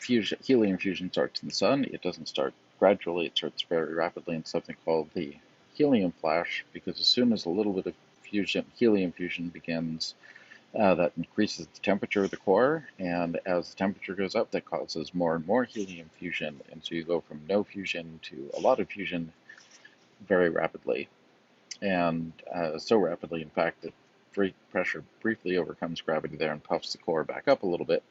helium fusion starts in the sun. It doesn't start gradually, it starts very rapidly in something called the helium flash, because as soon as a little bit of helium fusion begins, that increases the temperature of the core, and as the temperature goes up, that causes more and more helium fusion, and so you go from no fusion to a lot of fusion very rapidly, and so rapidly, in fact, that pressure briefly overcomes gravity there and puffs the core back up a little bit,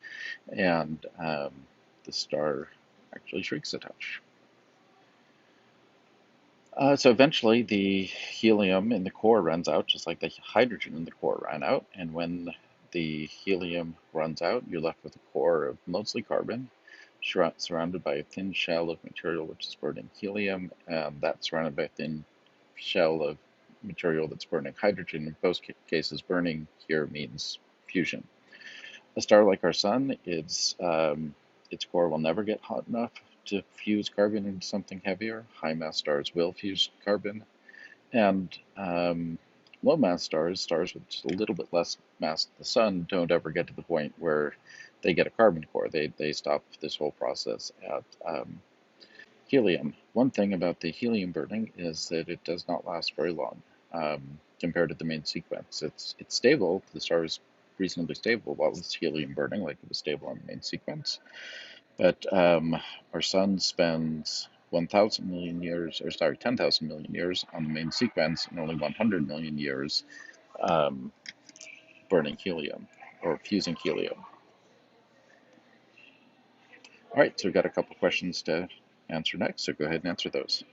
and the star actually shrinks a touch. So eventually the helium in the core runs out, just like the hydrogen in the core ran out. And when the helium runs out, you're left with a core of mostly carbon, surrounded by a thin shell of material which is burning helium, and that's surrounded by a thin shell of material that's burning hydrogen. In both cases, burning here means fusion. A star like our sun, its core will never get hot enough to fuse carbon into something heavier. High mass stars will fuse carbon, and low mass stars, stars with just a little bit less mass than the sun, don't ever get to the point where they get a carbon core. They stop this whole process at helium. One thing about the helium burning is that it does not last very long compared to the main sequence. It's stable. The star is reasonably stable while it's helium burning, like it was stable on the main sequence. But our sun spends 1,000 million years, or sorry, 10,000 million years on the main sequence, and only 100 million years um, burning helium or fusing helium. All right, so we've got a couple questions to answer next, so go ahead and answer those.